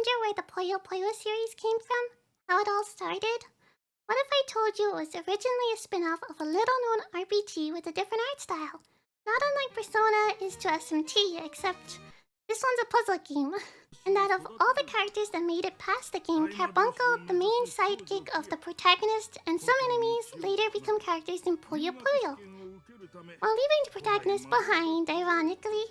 wonder where the Puyo Puyo series came from? How it all started? What if I told you it was originally a spin-off of a little-known RPG with a different art style? Not unlike Persona is to SMT, except this one's a puzzle game. And out of all the characters that made it past the game, Carbuncle, the main sidekick of the protagonist, and some enemies later become characters in Puyo Puyo. While leaving the protagonist behind, ironically.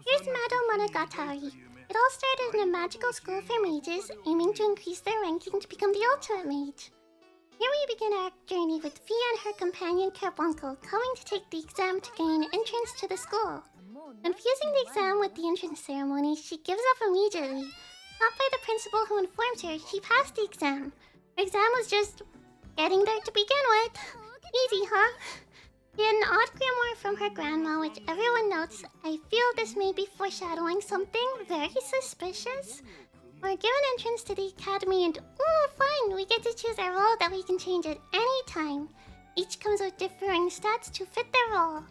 Here's Mado Monogatari. It all started in a magical school for mages, aiming to increase their ranking to become the ultimate mage. Here we begin our journey with Fia and her companion Carbuncle coming to take the exam to gain entrance to the school. Confusing the exam with the entrance ceremony, she gives up immediately. Not by the principal who informs her she passed the exam. Her exam was just getting there to begin with. Easy, huh? She had an odd grimoire from her grandma, which everyone notes. I feel this may be foreshadowing something very suspicious. We're given entrance to the academy and ooh, fun! We get to choose our role that we can change at any time. Each comes with differing stats to fit their role.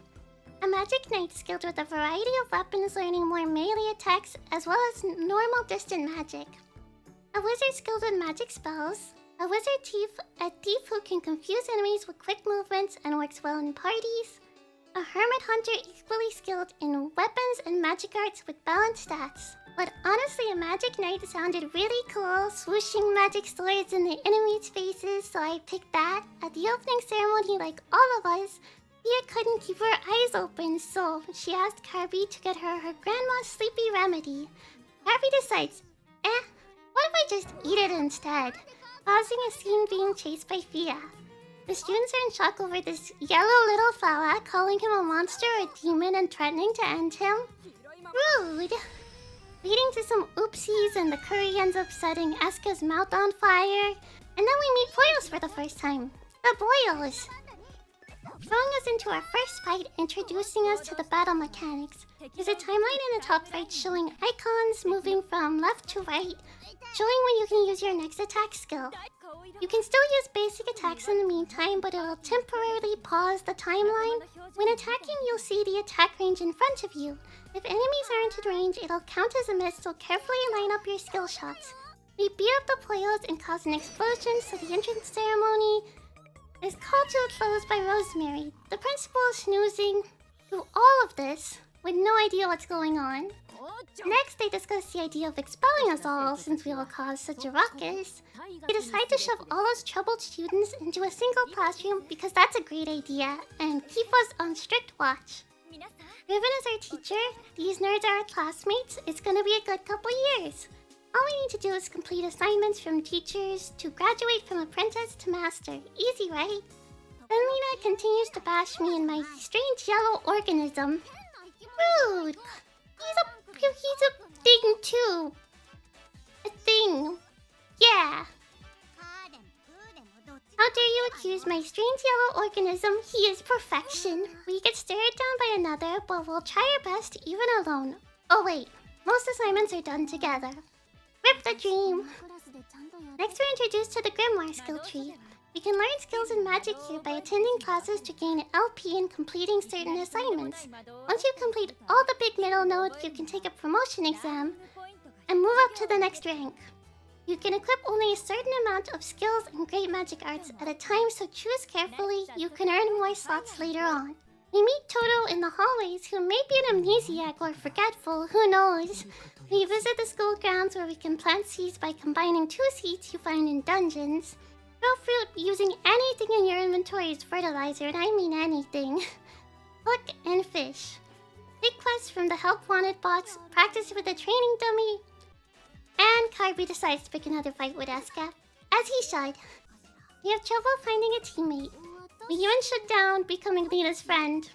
A magic knight skilled with a variety of weapons, learning more melee attacks as well as normal distant magic. A wizard skilled with magic spells. A wizard thief, a thief who can confuse enemies with quick movements and works well in parties. A hermit hunter equally skilled in weapons and magic arts with balanced stats. But honestly, a magic knight sounded really cool, swooshing magic swords in the enemies' faces, so I picked that. At the opening ceremony, like all of us, Fia couldn't keep her eyes open, so she asked Carby to get her grandma's sleepy remedy. Carby decides, what if I just eat it instead? Causing a scene being chased by Fia. The students are in shock over this yellow little fella, calling him a monster or a demon and threatening to end him. Rude! Leading to some oopsies, and the curry ends up setting Eska's mouth on fire. And then we meet Boyos for the first time. The Boyos! Throwing us into our first fight, introducing us to the battle mechanics. There's a timeline in the top right showing icons moving from left to right, showing when you can use your next attack skill. You can still use basic attacks in the meantime, but it will temporarily pause the timeline. When attacking, you'll see the attack range in front of you. If enemies aren't in range, it'll count as a miss, so carefully line up your skill shots. We beat up the Puyos and cause an explosion, so the entrance ceremony is called to a close by Rosemary. The principal is snoozing through all of this with no idea what's going on. Next, they discuss the idea of expelling us all since we all caused such a ruckus. They decide to shove all those troubled students into a single classroom because that's a great idea and keep us on strict watch. Riven is our teacher. These nerds are our classmates. It's gonna be a good couple years. All we need to do is complete assignments from teachers to graduate from apprentice to master. Easy, right? Then Lena continues to bash me and my strange yellow organism. Rude! He's a thing too. A thing. Yeah. How dare you accuse my strange yellow organism? He is perfection. We get stared down by another, but we'll try our best even alone. Oh wait, most assignments are done together. Rip the dream! Next we're introduced to the Grimoire skill tree. We can learn skills in magic here by attending classes to gain LP and completing certain assignments. Once you complete all the big middle nodes, you can take a promotion exam and move up to the next rank. You can equip only a certain amount of skills and great magic arts at a time, so choose carefully. You can earn more slots later on. We meet Toto in the hallways, who may be an amnesiac or forgetful, who knows. We visit the school grounds where we can plant seeds by combining 2 seeds you find in dungeons. Grow fruit using anything in your inventory as fertilizer, and I mean anything. Hook and fish. Take quests from the help wanted box, practice with a training dummy, and Kyrie decides to pick another fight with Eska, as he should. We have trouble finding a teammate. We even shut down becoming Lena's friend,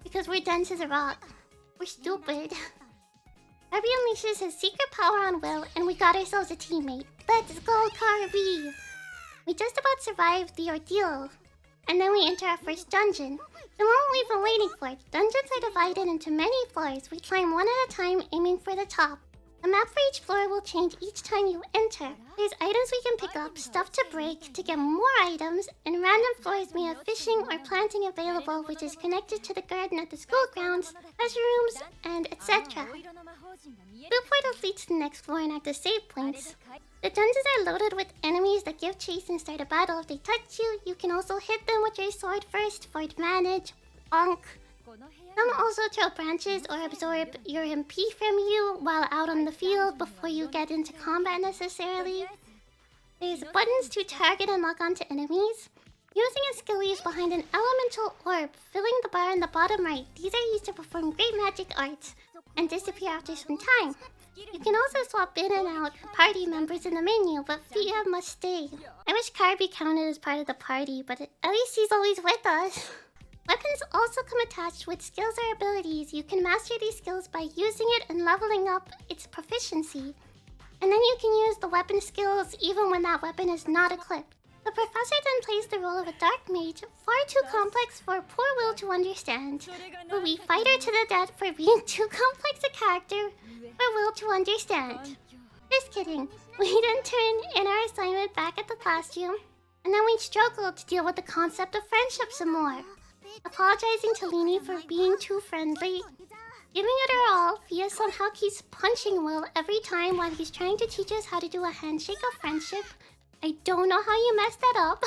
because we're dense as a rock. We're stupid. Carby unleashes his secret power on Will, and we got ourselves a teammate. Let's go, Carby! We just about survived the ordeal, and then we enter our first dungeon. The moment we've been waiting for. Dungeons are divided into many floors. We climb one at a time, aiming for the top. The map for each floor will change each time you enter. There's items we can pick up, stuff to break, to get more items, and random floors we have fishing or planting available, which is connected to the garden at the school grounds, treasure rooms, and etc. Two portals lead to the next floor and act as save points. The dungeons are loaded with enemies that give chase and start a battle if they touch you. You can also hit them with your sword first for advantage. Bonk. Some also throw branches or absorb your MP from you while out on the field before you get into combat necessarily. There's buttons to target and lock onto enemies. Using a skill leaves behind an elemental orb, filling the bar in the bottom right. These are used to perform great magic arts and disappear after some time. You can also swap in and out party members in the menu, but Fia must stay. I wish Kirby counted as part of the party, but at least he's always with us. Weapons also come attached with skills or abilities. You can master these skills by using it and leveling up its proficiency. And then you can use the weapon skills even when that weapon is not equipped. The professor then plays the role of a dark mage, far too complex for poor Will to understand. But we fight her to the death for being too complex a character for Will to understand. Just kidding. We then turn in our assignment back at the classroom, and then we struggle to deal with the concept of friendship some more. Apologizing to Lini for being too friendly. Giving it her all, Fia somehow keeps punching Will every time while he's trying to teach us how to do a handshake of friendship. I don't know how you messed that up.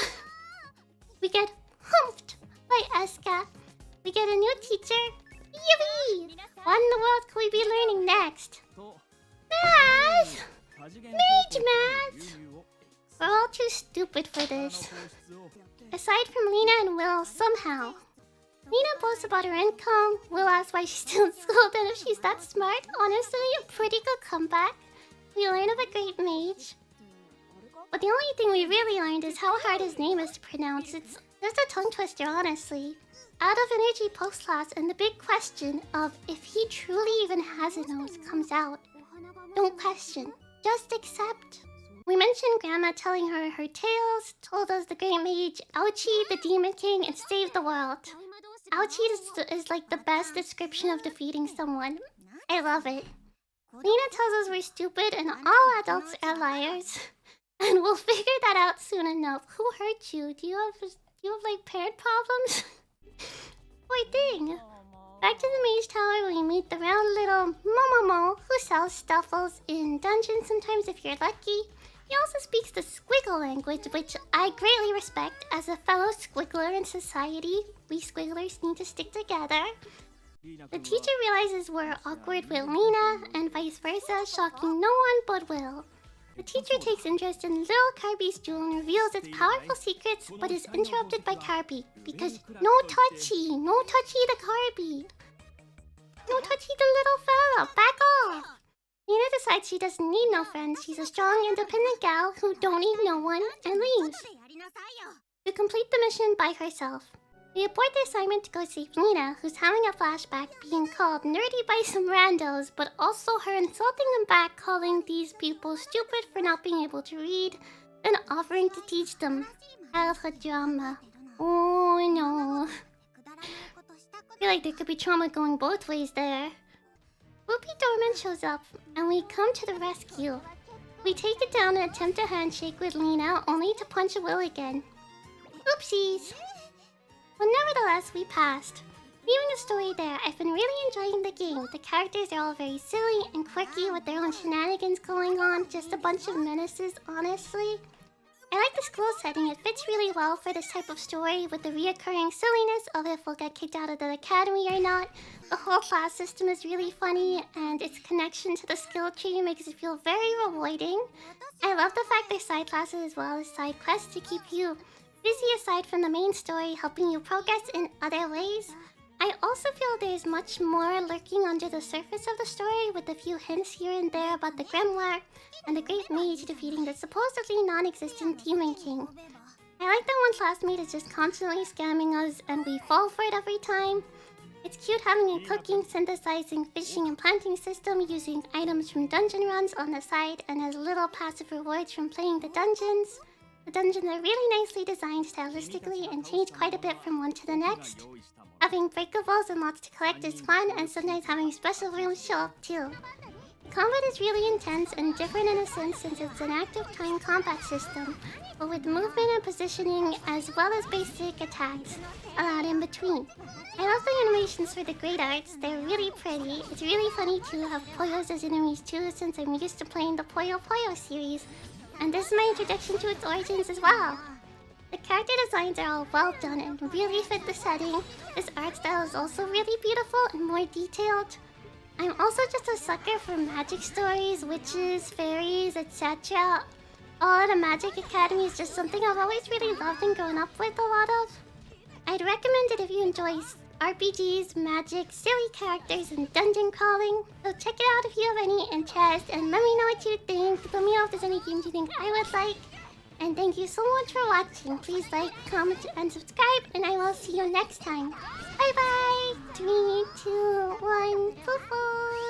We get humped by Eska. We get a new teacher. Yippee! What in the world could we be learning next? Math! Mage math! We're all too stupid for this. Aside from Lena and Will, somehow. Lena boasts about her income. Will asks why she's still in school, then if she's that smart. Honestly, a pretty good comeback. We learn of a great mage. But the only thing we really learned is how hard his name is to pronounce. It's just a tongue twister, honestly. Out of energy post-class, and the big question of if he truly even has a nose comes out. Don't question, just accept. We mentioned Grandma telling her her tales, told us the great mage, Ouchie, the Demon King, and saved the world. Ouchie is like the best description of defeating someone. I love it. Lena tells us we're stupid and all adults are liars. And we'll figure that out soon enough. Who hurt you? Do you have like parent problems? Poor thing. Back to the Mage Tower, we meet the round little Momomo who sells stuffles in dungeons sometimes if you're lucky. He also speaks the squiggle language, which I greatly respect as a fellow squiggler in society. We squigglers need to stick together. The teacher realizes we're awkward with Lena, and vice versa, shocking no one but Will. The teacher takes interest in little Kirby's jewel and reveals its powerful secrets, but is interrupted by Kirby. Because no touchy the Kirby. No touchy the little fella, back off! Lena decides she doesn't need no friends, she's a strong, independent gal who don't need no one, and leaves. To complete the mission by herself. We abort the assignment to go save Lena, who's having a flashback, being called nerdy by some randos, but also her insulting them back, calling these people stupid for not being able to read, then offering to teach them. Childhood drama. Oh no. I feel like there could be trauma going both ways there. Whoopi Dorman shows up, and we come to the rescue. We take it down and attempt a handshake with Lena, only to punch Will again. Oopsies! But nevertheless, we passed. Leaving the story there, I've been really enjoying the game. The characters are all very silly and quirky with their own shenanigans going on. Just a bunch of menaces, honestly. I like the school setting. It fits really well for this type of story with the reoccurring silliness of if we'll get kicked out of the academy or not. The whole class system is really funny, and its connection to the skill tree makes it feel very rewarding. I love the fact there's side classes as well as side quests to keep you busy aside from the main story, helping you progress in other ways. I also feel there's much more lurking under the surface of the story, with a few hints here and there about the grimoire and the great mage defeating the supposedly non-existent Demon King. I like that one classmate is just constantly scamming us and we fall for it every time. It's cute having a cooking, synthesizing, fishing, and planting system using items from dungeon runs on the side and as little passive rewards from playing the dungeons. The dungeons are really nicely designed stylistically and change quite a bit from one to the next. Having breakables and lots to collect is fun, and sometimes having special rooms show up too. Combat is really intense and different in a sense since it's an active time combat system, but with movement and positioning as well as basic attacks allowed in between. I love the animations for the great arts, they're really pretty. It's really funny to have Poyos as enemies too since I'm used to playing the Puyo Puyo series, and this is my introduction to its origins as well. The character designs are all well done and really fit the setting. This art style is also really beautiful and more detailed. I'm also just a sucker for magic stories, witches, fairies, etc. All at a magic academy is just something I've always really loved and grown up with a lot of. I'd recommend it if you enjoy RPGs, magic, silly characters, and dungeon crawling. So check it out if you have any interest and let me know what you think. Let me know if there's any games you think I would like. And thank you so much for watching. Please like, comment, and subscribe, and I will see you next time. Bye bye! 3, 2, 1, poof!